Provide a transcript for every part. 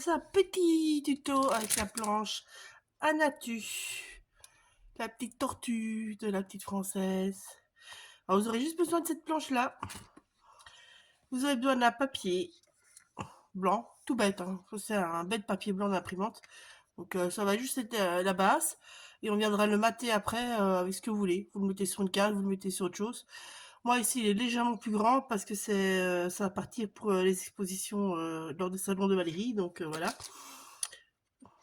dans un petit tuto avec la planche Anatu, la petite tortue de la petite française. Alors vous aurez juste besoin de cette planche là. Vous aurez besoin d'un papier blanc, tout bête, hein. C'est un bête papier blanc d'imprimante. Donc ça va juste être la base. Et on viendra le mater après avec ce que vous voulez. Vous le mettez sur une carte, vous le mettez sur autre chose. Moi ici il est légèrement plus grand parce que ça va partir pour les expositions lors des salons de Valérie. Donc voilà.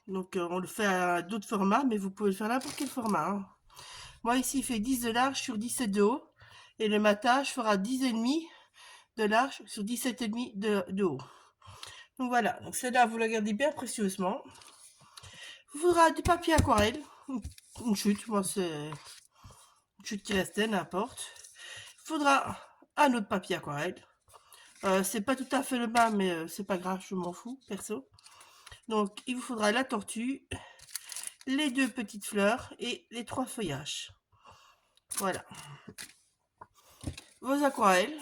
Donc on le fait à d'autres formats, mais vous pouvez le faire n'importe quel format, hein. Moi ici il fait 10 de large sur 17 de haut. Et le matage fera 10,5 de large sur 17,5 de haut. Donc voilà, donc celle-là vous la gardez bien précieusement. Il vous faudra du papier aquarelle, une chute, moi c'est une chute qui restait, n'importe. Il faudra un autre papier aquarelle. C'est pas tout à fait le bas, mais c'est pas grave, je m'en fous, perso. Donc il vous faudra la tortue, les 2 petites fleurs et les 3 feuillages. Voilà. Vos aquarelles.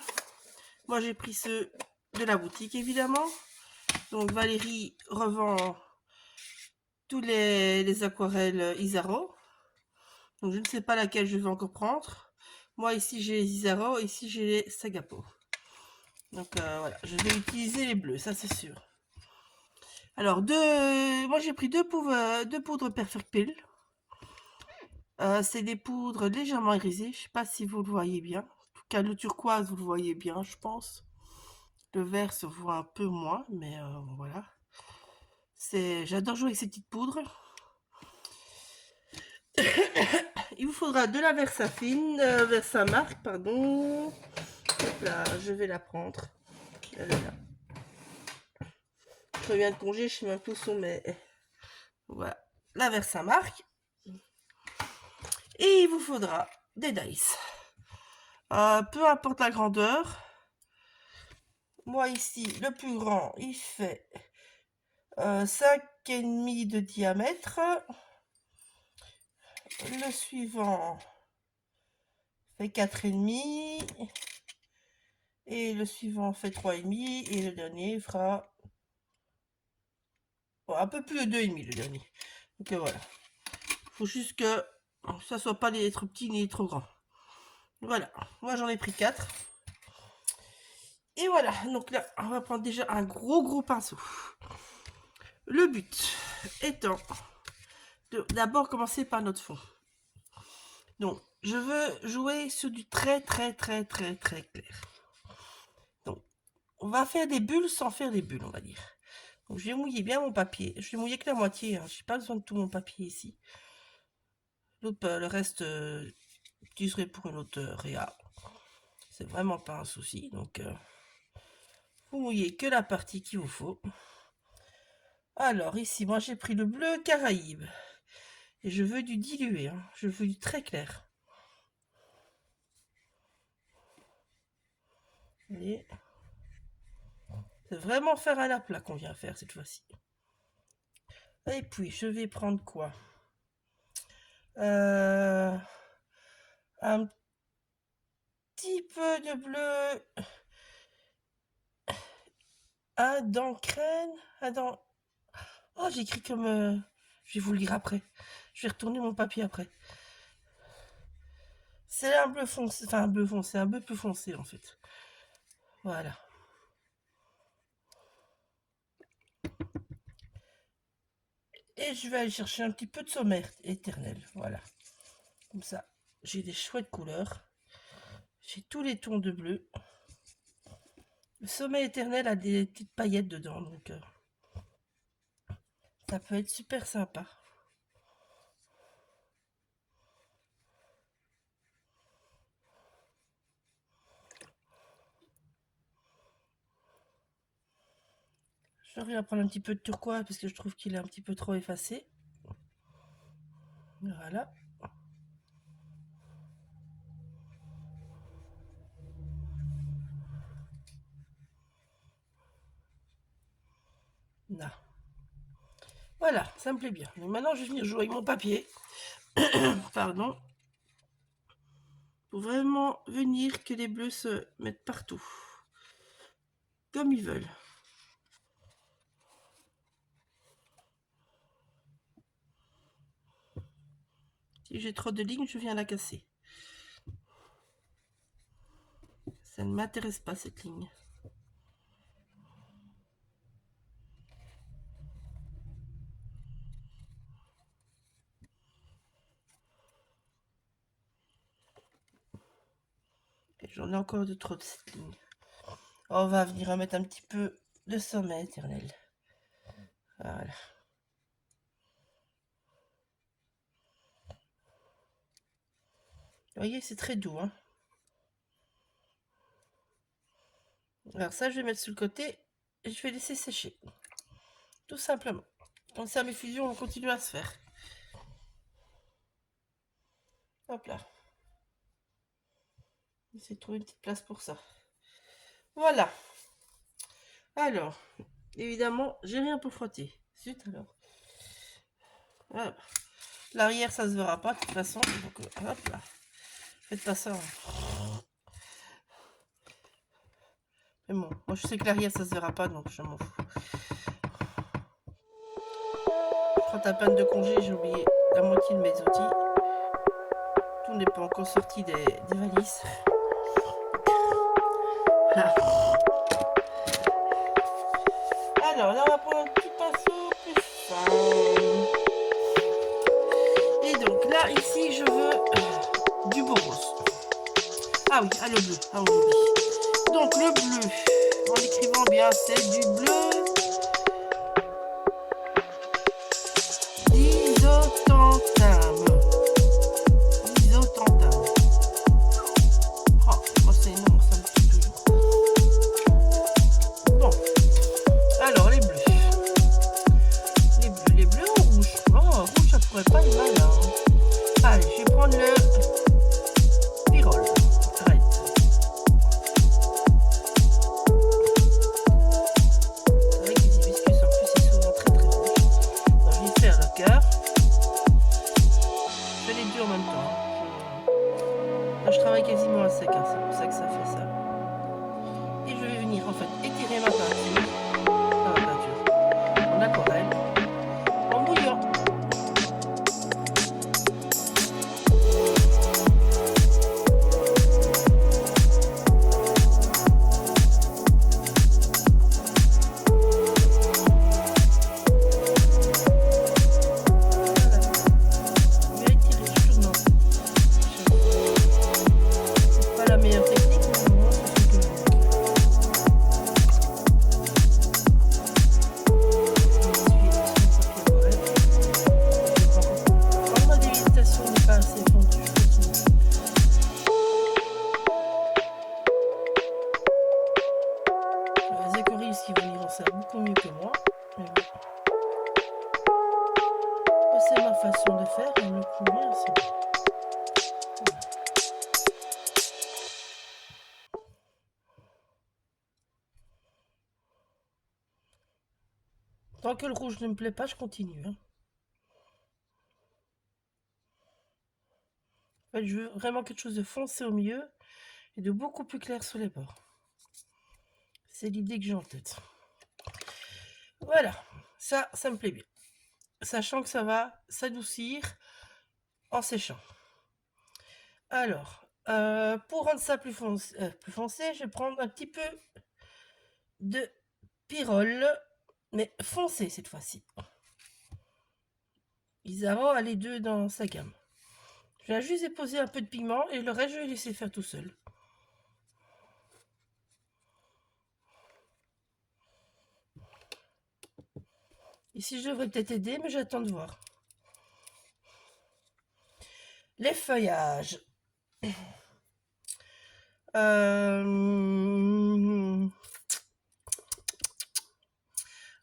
Moi j'ai pris ceux de la boutique évidemment. Donc Valérie revend tous les aquarelles Isaro. Donc je ne sais pas laquelle je vais encore prendre. Moi ici j'ai les Isaro, ici j'ai les Sagapo. Donc voilà, je vais utiliser les bleus, ça c'est sûr. Alors moi j'ai pris deux poudres Perfect Pill. C'est des poudres légèrement irisées, je sais pas si vous le voyez bien. En tout cas le turquoise vous le voyez bien je pense. Le vert se voit un peu moins, mais voilà. J'adore jouer avec ces petites poudres. Il vous faudra de la Versafine, Versamark, pardon. Hop là, je vais la prendre. Là, là, là. Je reviens de congé, je sais même plus où sont, mais voilà. La Versamark. Et il vous faudra des dice. Peu importe la grandeur. Moi ici, le plus grand, il fait 5,5 de diamètre. Le suivant fait 4,5. Et le suivant fait 3,5. Et le dernier fera un peu plus de 2,5 le dernier. Donc voilà. Faut juste que ça soit pas ni trop petit ni trop grand. Voilà. Moi j'en ai pris 4. Et voilà. Donc là, on va prendre déjà un gros pinceau. Le but étant de d'abord commencer par notre fond. Donc, je veux jouer sur du très clair. Donc, on va faire des bulles sans faire des bulles, on va dire. Donc, je vais mouiller bien mon papier. Je vais mouiller que la moitié, hein. Je n'ai pas besoin de tout mon papier ici. Le reste, j'utiliserai pour une autre réa. C'est vraiment pas un souci. Donc, vous mouillez que la partie qu'il vous faut. Alors, ici, moi, j'ai pris le bleu Caraïbe. Et je veux du dilué, hein. Je veux du très clair. Et c'est vraiment faire à la plat qu'on vient faire cette fois-ci. Et puis, je vais prendre quoi? Un petit peu de bleu. Un d'encre. Oh, j'ai écrit comme... Je vais vous le lire après. Je vais retourner mon papier après. C'est un bleu foncé. Enfin, un bleu foncé. Un bleu plus foncé, en fait. Voilà. Et je vais aller chercher un petit peu de sommaire éternel. Voilà. Comme ça, j'ai des chouettes couleurs. J'ai tous les tons de bleu. Le sommet éternel a des petites paillettes dedans, donc ça peut être super sympa. Je vais prendre un petit peu de turquoise parce que je trouve qu'il est un petit peu trop effacé. Voilà. Là. Voilà, ça me plaît bien. Donc maintenant, je vais venir jouer avec mon papier. Pardon. Pour vraiment venir que les bleus se mettent partout. Comme ils veulent. Si j'ai trop de lignes, je viens la casser. Ça ne m'intéresse pas, cette ligne. J'en ai encore de trop de cette ligne. On va venir remettre un petit peu de sommet éternel. Voilà. Vous voyez, c'est très doux. Hein. Alors ça, je vais mettre sur le côté et je vais laisser sécher. Tout simplement. Comme ça, mes fusions vont continuer à se faire. Hop là. J'essaie de trouver une petite place pour ça. Voilà. Alors, évidemment, j'ai rien pour frotter. Zut alors. Voilà. L'arrière, ça se verra pas de toute façon. Donc, hop là. Faites pas ça. Hein. Mais bon, moi je sais que l'arrière, ça se verra pas, donc je m'en fous. Je rentre à peine de congé, j'ai oublié la moitié de mes outils. Tout n'est pas encore sorti des valises. Voilà. Alors là, on va prendre un petit pinceau plus fin. Et donc là, ici, je veux du beau rose. Ah oui, le bleu. Ah, on oublie. Donc le bleu, en écrivant bien, c'est du bleu d'isotantame. Isotantame. Oh, moi c'est non, ça me tue toujours. Bon, alors les bleus. Les bleus en rouge. Oh, rouge, ça pourrait pas être mal. Hein. Allez, je vais prendre le Pyrrole. Red. C'est vrai que les hibiscus en plus c'est souvent très très rouge. Donc je vais faire le cœur. Je fais les deux en même temps. Hein. Là, je travaille quasiment à sec, hein. C'est pour ça que ça fait ça. Et je vais venir en fait étirer ma peinture. Enfin, ma peinture. En aquarelle. En bouillant. Qui vont lire ça beaucoup mieux que moi. Mais bon. C'est ma façon de faire, elle me convient, c'est bon. Tant que le rouge ne me plaît pas, je continue. Hein. En fait, je veux vraiment quelque chose de foncé au milieu et de beaucoup plus clair sur les bords. C'est l'idée que j'ai en tête. Voilà, ça me plaît bien. Sachant que ça va s'adoucir en séchant. Alors, pour rendre ça plus foncé, je vais prendre un petit peu de Pyrrole, mais foncé cette fois-ci. Isaran a les deux dans sa gamme. Je vais juste déposer un peu de pigment et le reste, je vais laisser faire tout seul. Ici, je devrais peut-être aider, mais j'attends de voir. Les feuillages.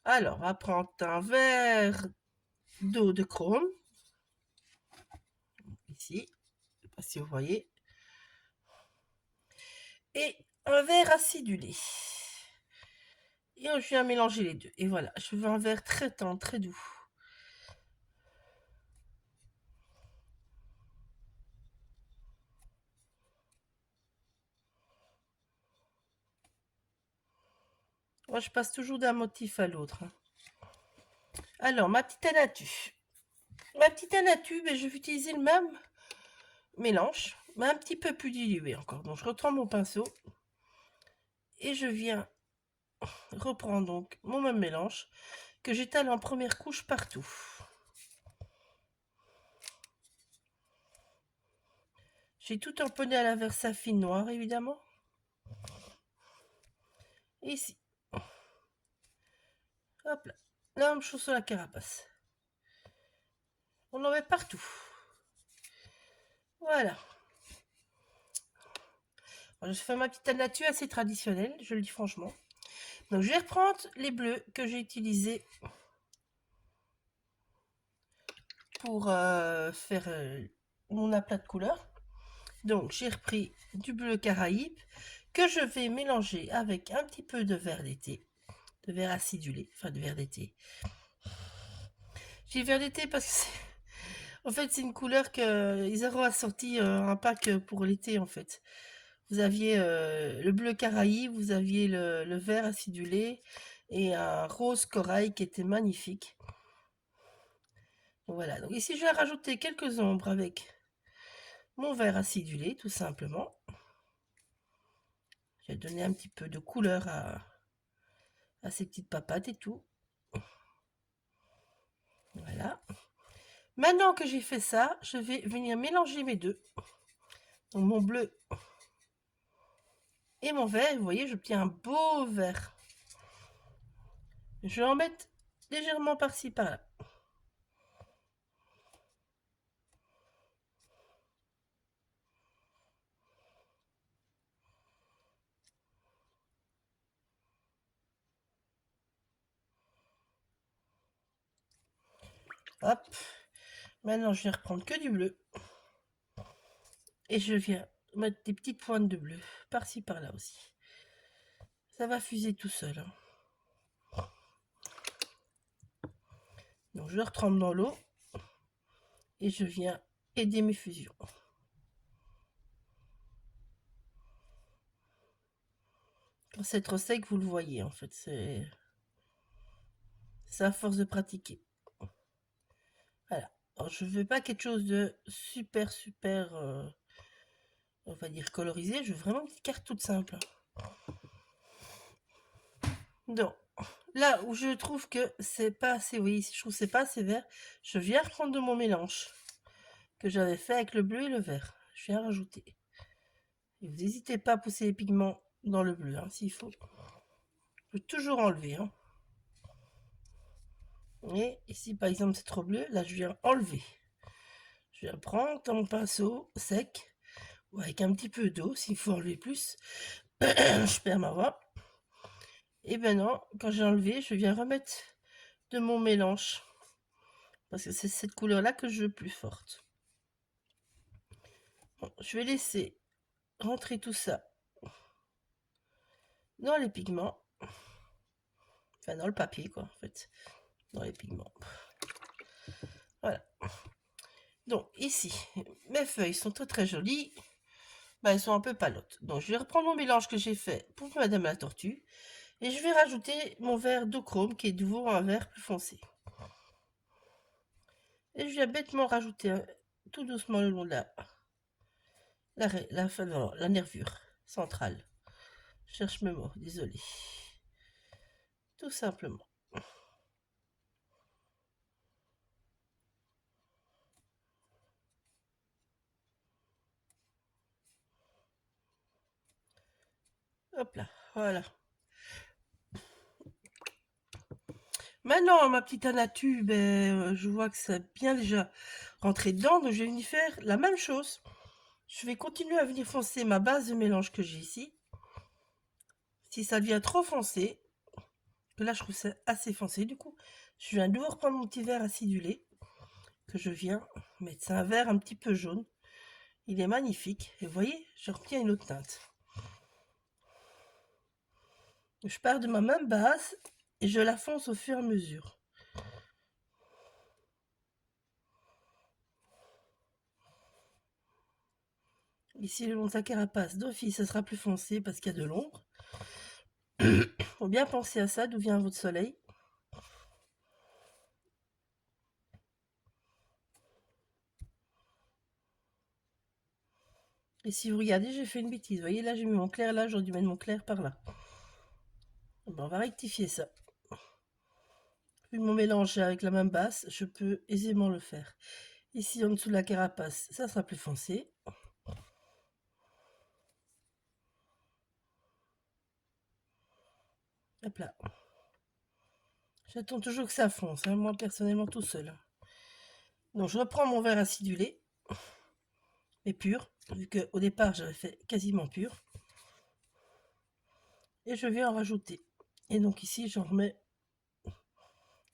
Alors, on va prendre un verre d'eau de chrome. Ici, je ne sais pas si vous voyez. Et un verre acidulé. Et je viens mélanger les deux. Et voilà, je veux un verre très tendre, très doux. Moi, je passe toujours d'un motif à l'autre. Alors, ma petite Anatu. Ma petite Anatu, ben, je vais utiliser le même mélange, mais un petit peu plus dilué encore. Donc je reprends mon pinceau et je viens reprendre donc mon même mélange que j'étale en première couche partout. J'ai tout tamponné à la Versafine noire évidemment. Et ici. Hop là. La même chose sur la carapace. On en met partout. Voilà. Alors, je fais ma petite Anatu assez traditionnelle, je le dis franchement. Donc je vais reprendre les bleus que j'ai utilisés pour faire mon aplat de couleurs. Donc j'ai repris du bleu Caraïbe que je vais mélanger avec un petit peu de vert d'été, de vert acidulé, enfin de vert d'été. J'ai vert d'été parce que en fait c'est une couleur que Isaro a sorti un pack pour l'été en fait. Vous aviez le bleu Caraïbe, vous aviez le vert acidulé et un rose corail qui était magnifique. Voilà, donc ici je vais rajouter quelques ombres avec mon vert acidulé tout simplement. Je vais donner un petit peu de couleur à ces petites papates et tout. Voilà. Maintenant que j'ai fait ça, je vais venir mélanger mes deux. Donc mon bleu et mon vert. Vous voyez, j'obtiens un beau vert. Je vais en mettre légèrement par-ci, par-là. Hop. Maintenant, je vais reprendre que du bleu. Et je viens mettre des petites pointes de bleu par-ci, par-là aussi. Ça va fuser tout seul. Donc, je le retrempe dans l'eau. Et je viens aider mes fusions. Quand c'est trop sec, vous le voyez, en fait. C'est à force de pratiquer. Voilà. Alors, je ne veux pas quelque chose de super, on va dire colorisé. Je veux vraiment une petite carte toute simple. Donc, là où je trouve que c'est pas assez, oui, je trouve que c'est pas assez vert, je viens reprendre de mon mélange que j'avais fait avec le bleu et le vert. Je viens rajouter. Et vous n'hésitez pas à pousser les pigments dans le bleu, hein, s'il faut. Je peux toujours enlever. Hein. Et ici, par exemple, c'est trop bleu. Là, je viens enlever. Je viens prendre dans mon pinceau sec, ou avec un petit peu d'eau, s'il faut enlever plus. Je perds ma voix. Et maintenant, quand j'ai enlevé, je viens remettre de mon mélange. Parce que c'est cette couleur-là que je veux plus forte. Bon, je vais laisser rentrer tout ça dans les pigments. Enfin, dans le papier, quoi, en fait. Dans les pigments. Voilà. Donc, ici, mes feuilles sont très très jolies. Ben, elles sont un peu palotes. Donc, je vais reprendre mon mélange que j'ai fait pour Madame la Tortue. Et je vais rajouter mon vert d'ochrome, qui est de nouveau un vert plus foncé. Et je viens bêtement rajouter tout doucement le long de la nervure centrale. Je cherche mes mots, désolé. Tout simplement. Hop là, voilà. Maintenant, ma petite Anatu, ben, je vois que c'est bien déjà rentré dedans, donc je vais venir faire la même chose. Je vais continuer à venir foncer ma base de mélange que j'ai ici. Si ça devient trop foncé, que là je trouve ça assez foncé, du coup, je viens de nouveau reprendre mon petit verre acidulé, que je viens mettre. C'est un verre un petit peu jaune. Il est magnifique. Et vous voyez, je retiens une autre teinte. Je pars de ma même base et je la fonce au fur et à mesure. Ici, le long de sa carapace, d'office, ça sera plus foncé parce qu'il y a de l'ombre. Faut bien penser à ça, d'où vient votre soleil. Et si vous regardez, j'ai fait une bêtise. Vous voyez, là, j'ai mis mon clair là, j'aurais dû mettre mon clair par là. Bon, on va rectifier ça. Vu mon mélange avec la même base, je peux aisément le faire. Ici, en dessous de la carapace, ça sera plus foncé. Hop là. J'attends toujours que ça fonce, hein, moi personnellement tout seul. Donc je reprends mon verre acidulé, mais pur, vu qu'au départ j'avais fait quasiment pur. Et je viens en rajouter. Et donc ici j'en remets,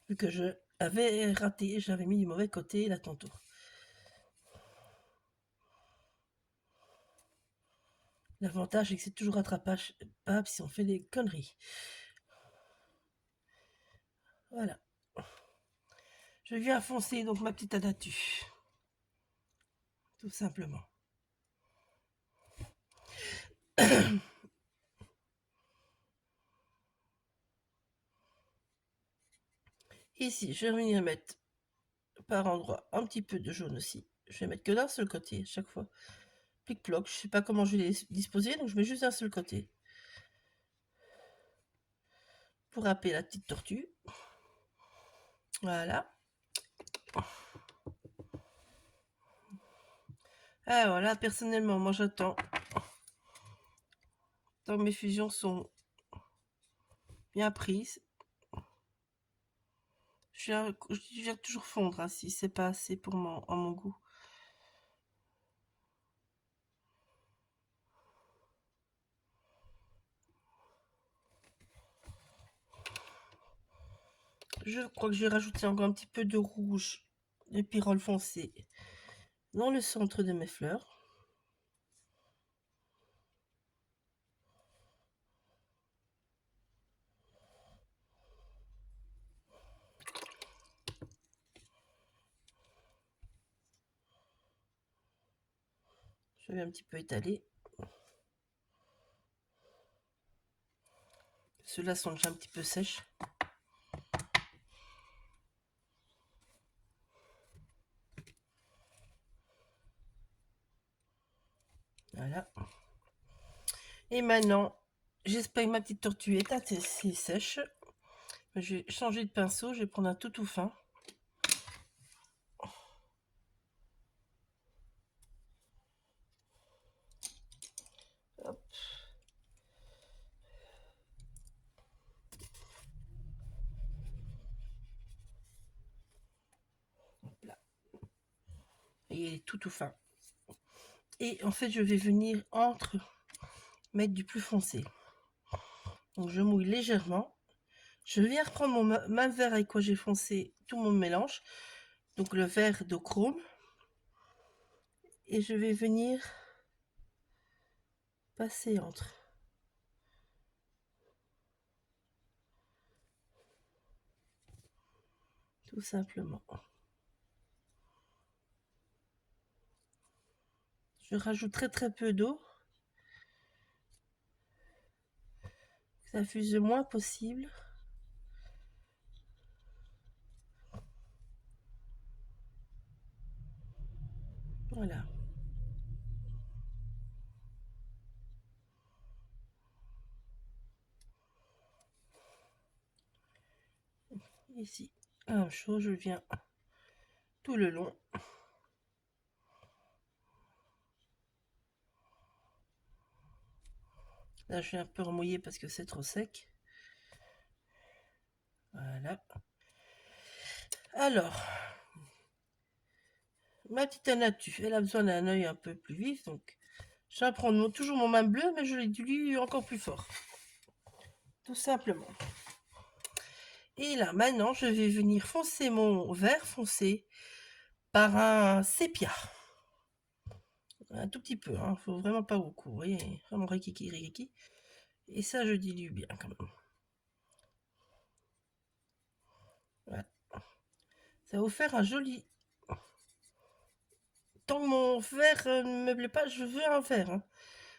vu que je avais raté, j'avais mis du mauvais côté là tantôt. L'avantage c'est que c'est toujours rattrapage si on fait des conneries. Voilà. Je viens foncer donc ma petite anatus. Tout simplement. Ici, je vais venir mettre par endroit un petit peu de jaune aussi. Je vais mettre que d'un seul côté à chaque fois. Plic-ploc, je sais pas comment je vais les disposer, donc je mets juste d'un seul côté. Pour râper la petite tortue. Voilà. Ah voilà, personnellement, moi j'attends. Tant que mes fusions sont bien prises. Je viens toujours fondre hein, si c'est pas assez pour mon goût. Je crois que je vais rajouter encore un petit peu de rouge de pyrrole foncé dans le centre de mes fleurs. Je vais un petit peu étaler. Ceux-là sont déjà un petit peu sèches. Voilà. Et maintenant, j'espère que ma petite tortue est assez sèche. Je vais changer de pinceau, je vais prendre un tout fin. Hop. Hop là. Et il est tout fin. Et en fait, je vais venir mettre du plus foncé. Donc je mouille légèrement. Je viens reprendre mon même verre avec quoi j'ai foncé tout mon mélange. Donc le verre de chrome. Et je vais venir passer entre. Tout simplement. Je rajoute très peu d'eau. Ça fuse le moins possible. Voilà. Ici, la même chose, je viens tout le long. Là, je suis un peu remouillée parce que c'est trop sec. Voilà. Alors, ma petite Anatus, elle a besoin d'un œil un peu plus vif, donc je vais prendre toujours mon main bleu, mais je l'ai dilue encore plus fort. Tout simplement. Et là, maintenant, je vais venir foncer mon vert foncé par un sépia. Un tout petit peu, hein, faut vraiment pas beaucoup. Vous voyez, vraiment rikiki. Et ça, je dilue bien quand même. Voilà. Ça va vous faire un joli... Tant que mon vert ne me plaît pas, je veux un vert. Hein.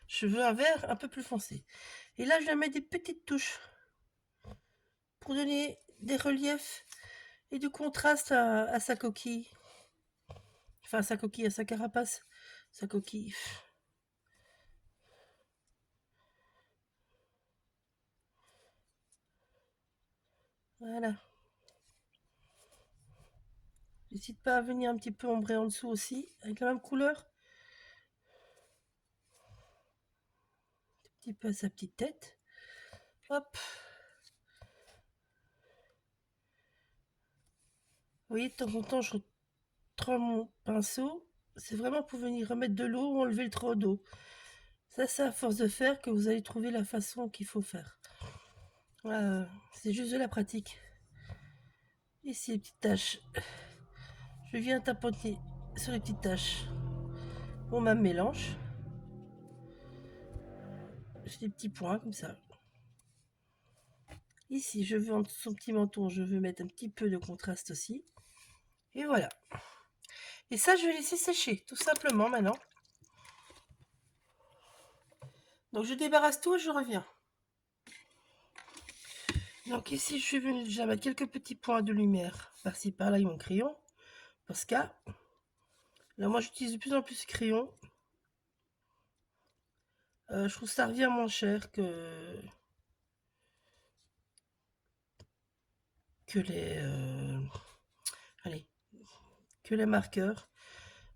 Je veux un vert un peu plus foncé. Et là, je vais mettre des petites touches pour donner des reliefs et du contraste à sa coquille. Enfin, à sa coquille, à sa carapace. Sa coquille. Voilà. N'hésite pas à venir un petit peu ombrer en dessous aussi, avec la même couleur. Un petit peu à sa petite tête. Hop. Vous voyez, de temps en temps, je retrempe mon pinceau. C'est vraiment pour venir remettre de l'eau ou enlever le trop d'eau. Ça, c'est à force de faire que vous allez trouver la façon qu'il faut faire. C'est juste de la pratique. Ici, les petites taches. Je viens tapoter sur les petites taches. On m'a mélange. J'ai des petits points comme ça. Ici, je veux en son petit menton, je veux mettre un petit peu de contraste aussi. Et voilà. Et ça, je vais laisser sécher, tout simplement, maintenant. Donc, je débarrasse tout et je reviens. Donc, ici, je suis venue déjà mettre quelques petits points de lumière par-ci, par-là, avec mon crayon. Posca. Là, moi, j'utilise de plus en plus ce crayon. Je trouve que ça revient moins cher que les... allez, que les marqueurs.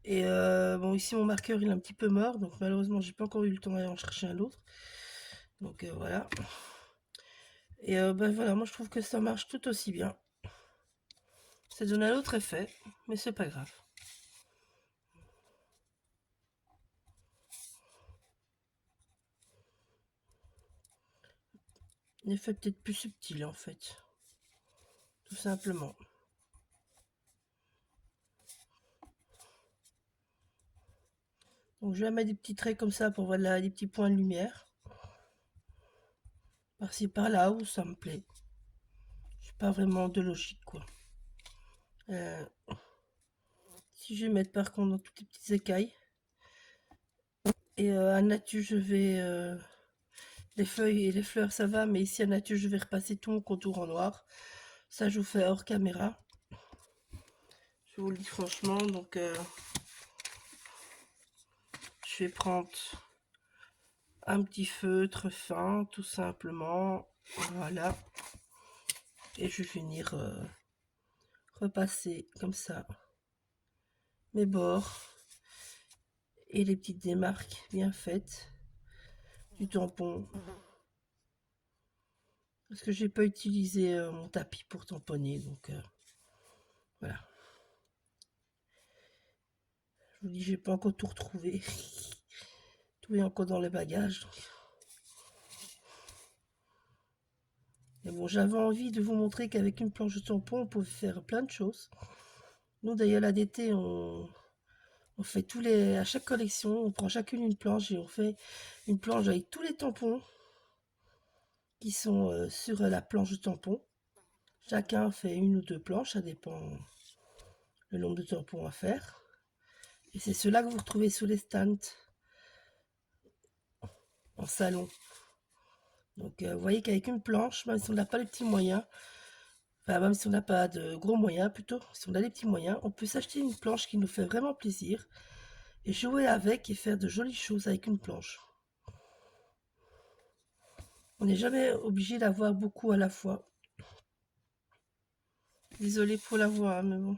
Et bon, ici, mon marqueur, il est un petit peu mort. Donc, malheureusement, j'ai pas encore eu le temps d'aller en chercher un autre. Donc, voilà. Et ben voilà, moi, je trouve que ça marche tout aussi bien. Ça donne un autre effet, mais c'est pas grave. Un effet peut-être plus subtil, en fait. Tout simplement. Donc, je vais mettre des petits traits comme ça pour voir des petits points de lumière. Par-ci, par-là, où ça me plaît. Je pas vraiment de logique, quoi. Si je vais mettre par contre dans toutes les petites écailles. Et à Natu, je vais... les feuilles et les fleurs, ça va. Mais ici, à Natu, je vais repasser tout mon contour en noir. Ça, je vous fais hors caméra. Je vous le dis franchement. Donc, je vais prendre un petit feutre fin, tout simplement. Voilà. Et je vais venir repasser comme ça mes bords et les petites démarques bien faites du tampon. Parce que j'ai pas utilisé mon tapis pour tamponner, donc voilà. Je vous dis, j'ai pas encore tout retrouvé. Tout est encore dans les bagages. Donc. Mais bon, j'avais envie de vous montrer qu'avec une planche de tampon, on pouvait faire plein de choses. Nous, d'ailleurs, l'ADT, on fait tous les... À chaque collection, on prend chacune une planche et on fait une planche avec tous les tampons qui sont sur la planche de tampon. Chacun fait une ou deux planches, ça dépend le nombre de tampons à faire. Et c'est ceux-là que vous retrouvez sous les stands en salon. Donc vous voyez qu'avec une planche, même si on n'a pas les petits moyens, enfin même si on n'a pas de gros moyens plutôt, si on a les petits moyens, on peut s'acheter une planche qui nous fait vraiment plaisir et jouer avec et faire de jolies choses avec une planche. On n'est jamais obligé d'avoir beaucoup à la fois. Désolée pour la voix, hein, mais bon.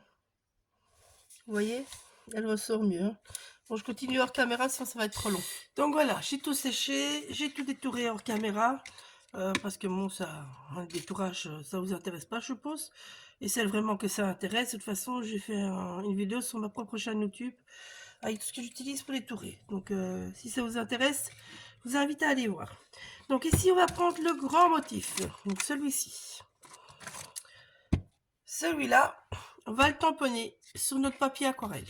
Vous voyez, elle ressort mieux. Hein. Bon, je continue hors caméra, sinon ça va être trop long. Donc voilà, j'ai tout séché, j'ai tout détouré hors caméra. Parce que bon, ça, un détourage, ça vous intéresse pas, je suppose. Et celle vraiment que ça intéresse, de toute façon, j'ai fait une vidéo sur ma propre chaîne YouTube avec tout ce que j'utilise pour les tourer. Donc, si ça vous intéresse, je vous invite à aller voir. Donc ici, on va prendre le grand motif, donc celui-ci. Celui-là, on va le tamponner sur notre papier aquarelle.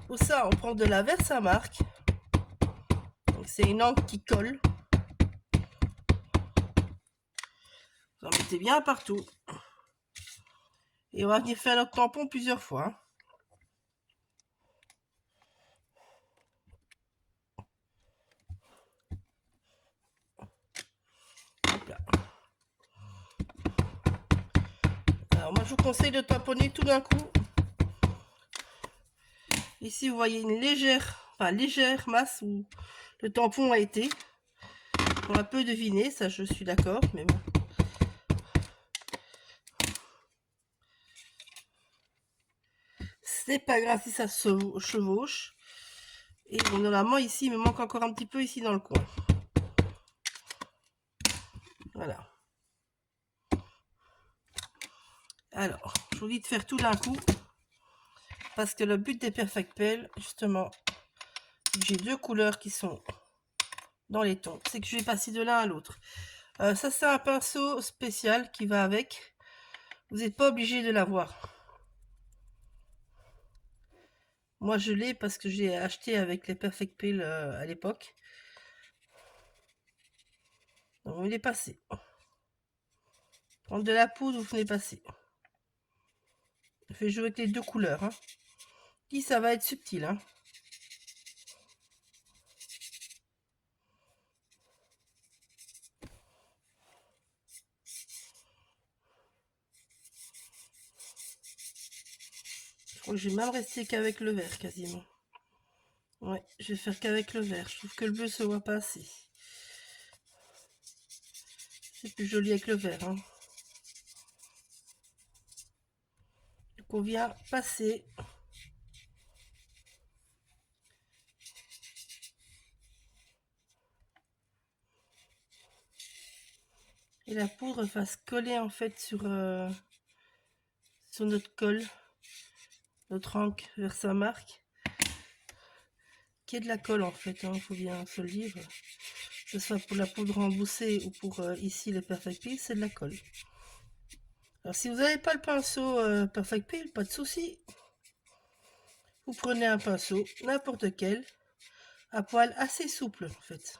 Pour ça, on prend de la Versamark. C'est une encre qui colle. Vous en mettez bien partout. Et on va venir faire notre tampon plusieurs fois. Hop là. Alors moi je vous conseille de tamponner tout d'un coup. Ici vous voyez une légère masse où le tampon a été. On a peu deviné, ça je suis d'accord, mais bon. C'est pas grave si ça se chevauche. Et bon, normalement, ici, il me manque encore un petit peu ici dans le coin. Voilà. Alors, je vous dis de faire tout d'un coup. Parce que le but des Perfect Pale, justement, j'ai deux couleurs qui sont dans les tons. C'est que je vais passer de l'un à l'autre. Ça, c'est un pinceau spécial qui va avec. Vous n'êtes pas obligé de l'avoir. Moi, je l'ai parce que j'ai acheté avec les Perfect Pale à l'époque. Donc, il est passé. Prendre de la poudre, vous venez passer. Je vais jouer avec les deux couleurs. Hein. Puis, ça va être subtil. Hein. Je crois que je vais même rester qu'avec le vert, quasiment. Ouais, je vais faire qu'avec le vert. Je trouve que le bleu se voit pas assez. C'est plus joli avec le vert. Hein. Donc, on vient passer. Et la poudre va se coller en fait sur notre colle, notre encre vers sa marque. Qui est de la colle en fait, il faut bien se le dire. Que ce soit pour la poudre emboussée ou pour ici le Perfect Peel, c'est de la colle. Alors si vous n'avez pas le pinceau Perfect Peel, pas de souci. Vous prenez un pinceau, n'importe quel, à poil assez souple en fait.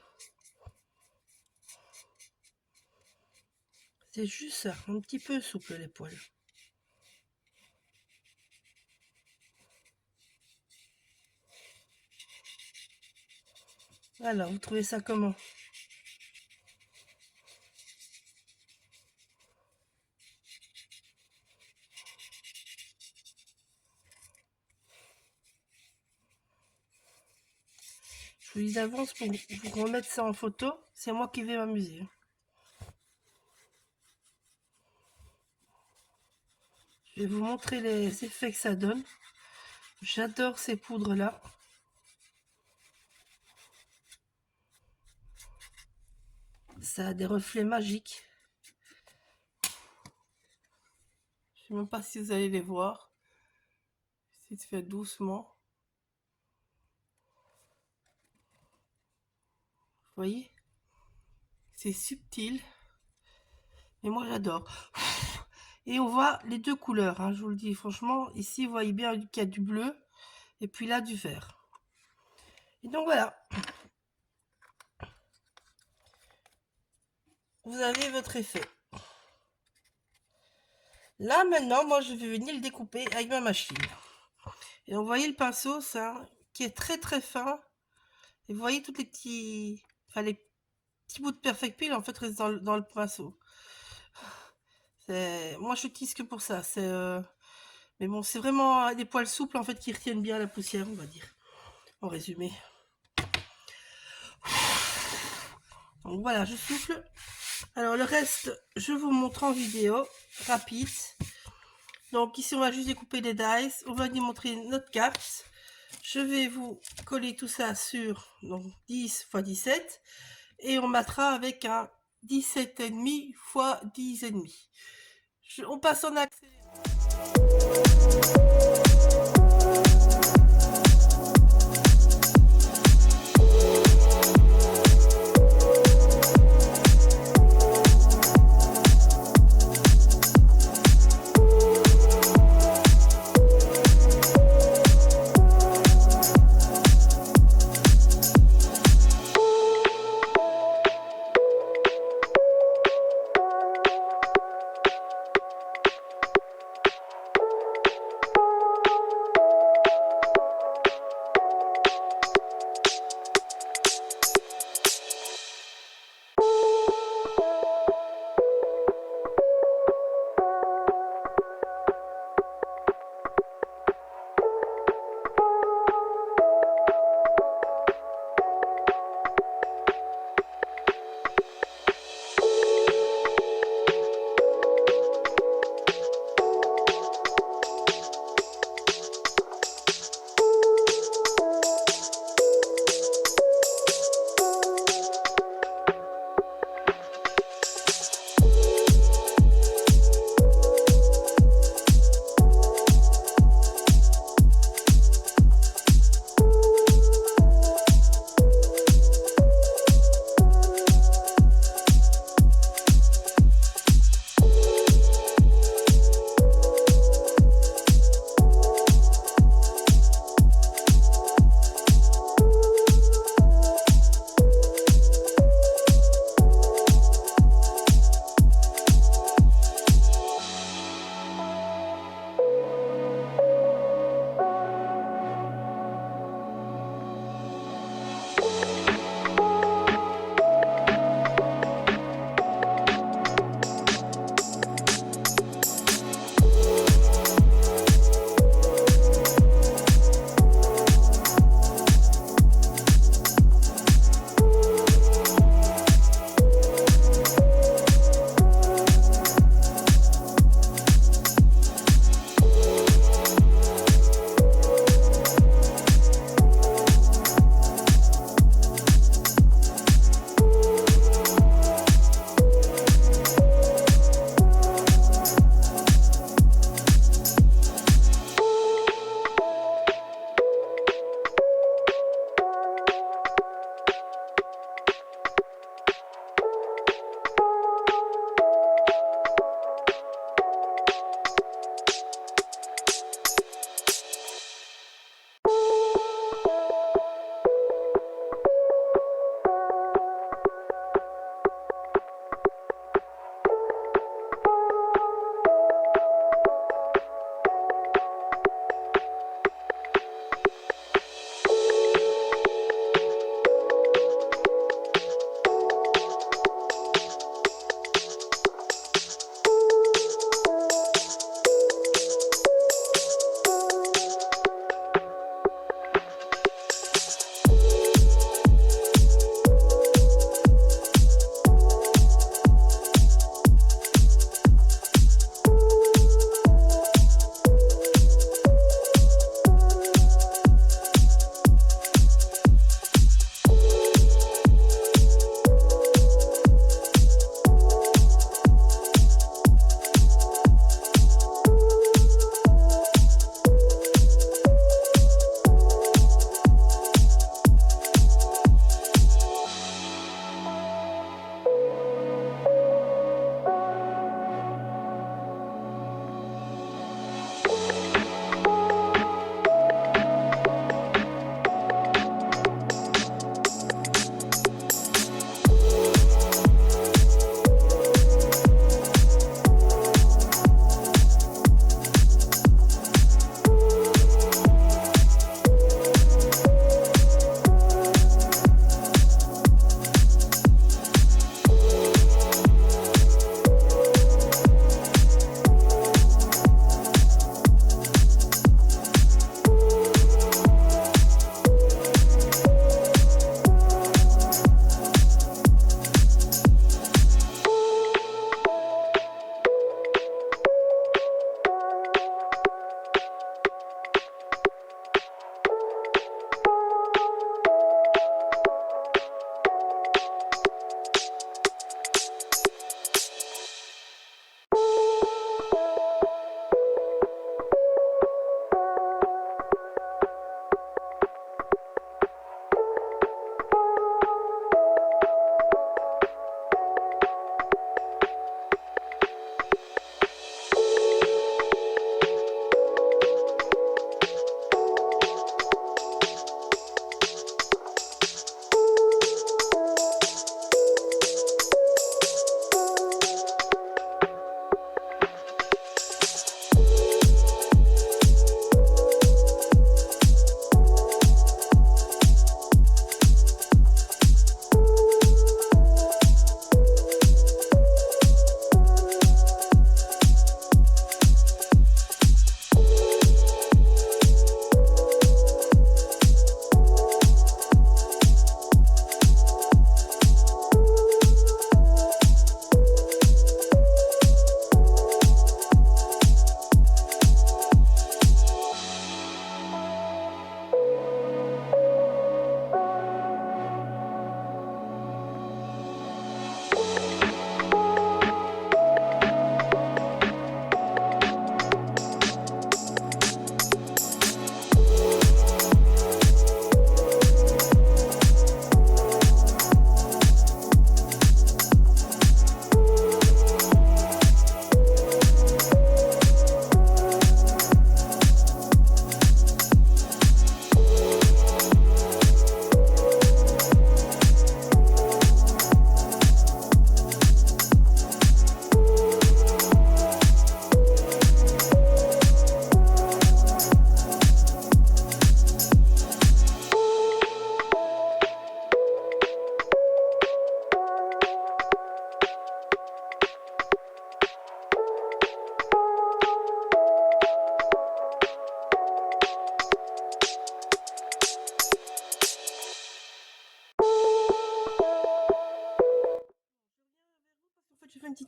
C'est juste ça, un petit peu souple les poils. Alors, vous trouvez ça comment? Je vous dis d'avance pour vous remettre ça en photo, c'est moi qui vais m'amuser. Je vais vous montrer les effets que ça donne. J'adore ces poudres là. Ça a des reflets magiques. Je sais même pas si vous allez les voir. J'essaie de faire doucement. Vous voyez? C'est subtil. Mais moi j'adore. Et on voit les deux couleurs, hein, je vous le dis franchement. Ici, vous voyez bien qu'il y a du bleu. Et puis là, du vert. Et donc voilà. Vous avez votre effet. Là, maintenant, moi, je vais venir le découper avec ma machine. Et donc, vous voyez le pinceau, ça, qui est très très fin. Et vous voyez tous les petits... Enfin, les petits bouts de Perfect Peel, en fait, restent dans le pinceau. Moi, je n'utilise que pour ça. Mais bon, c'est vraiment des poils souples, en fait, qui retiennent bien la poussière, on va dire. En résumé. Donc voilà, je souffle. Alors le reste, je vous montre en vidéo, rapide. Donc ici, on va juste découper des dice. On va vous montrer notre carte. Je vais vous coller tout ça sur donc 10 x 17. Et on mettra avec un 17,5 x 10,5. On passe en accéléré.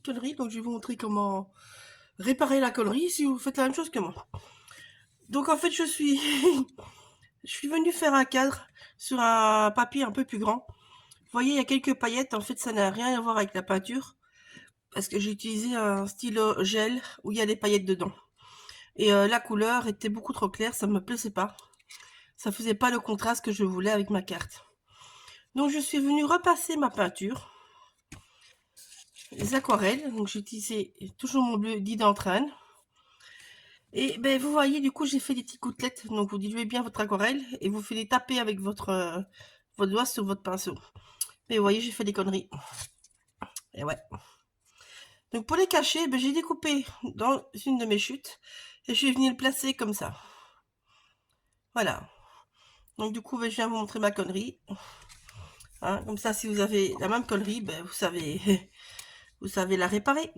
petite connerie, donc je vais vous montrer comment réparer la connerie si vous faites la même chose que moi. Donc en fait, je suis venue faire un cadre sur un papier un peu plus grand. Vous voyez, il y a quelques paillettes. En fait, ça n'a rien à voir avec la peinture parce que j'ai utilisé un stylo gel où il y a des paillettes dedans. Et la couleur était beaucoup trop claire, ça me plaisait pas. Ça faisait pas le contraste que je voulais avec ma carte. Donc je suis venue repasser ma peinture, les aquarelles. Donc j'ai utilisé toujours mon bleu d'Identrane. Et ben vous voyez, du coup j'ai fait des petites gouttelettes. Donc vous diluez bien votre aquarelle et vous faites les taper avec votre doigt sur votre pinceau. Mais vous voyez, j'ai fait des conneries. Et ouais. Donc pour les cacher, ben, j'ai découpé dans une de mes chutes et je suis venue le placer comme ça. Voilà. Donc du coup, ben, je viens vous montrer ma connerie. Hein, comme ça, si vous avez la même connerie, ben, vous savez la réparer.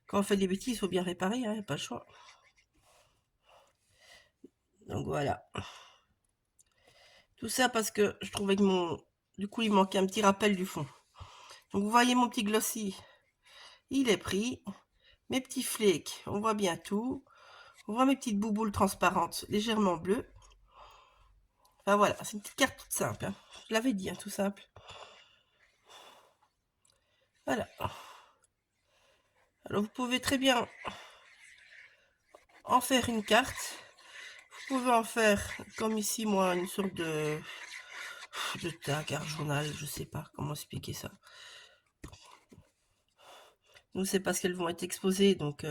Quand on fait des bêtises, il faut bien réparer, hein, pas le choix. Donc voilà. Tout ça parce que je trouvais que du coup, il manquait un petit rappel du fond. Donc vous voyez mon petit glossy, il est pris. Mes petits flakes, on voit bien tout. On voit mes petites bouboules transparentes, légèrement bleues. Enfin voilà, c'est une petite carte toute simple. Hein. Je l'avais dit, hein, tout simple. Voilà. Alors vous pouvez très bien en faire une carte. Vous pouvez en faire, comme ici, moi, une sorte de tag, un journal, je sais pas comment expliquer ça. Nous, c'est parce qu'elles vont être exposées, donc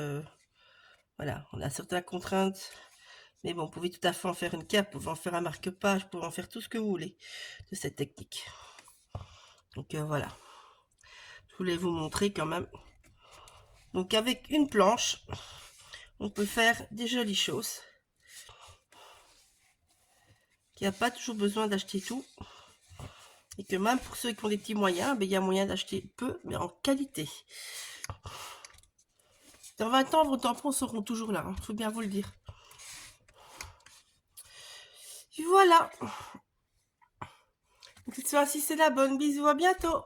voilà, on a certaines contraintes. Mais bon, vous pouvez tout à fait en faire une carte, vous pouvez en faire un marque-page, vous pouvez en faire tout ce que vous voulez de cette technique. Donc voilà. Je voulais vous montrer quand même. Donc avec une planche, on peut faire des jolies choses. Il n'y a pas toujours besoin d'acheter tout. Et que même pour ceux qui ont des petits moyens, ben, il y a moyen d'acheter peu, mais en qualité. Dans 20 ans, vos tampons seront toujours là, il faut bien vous le dire. Et voilà. Que cette fois-ci, c'est la bonne. Bisous, à bientôt.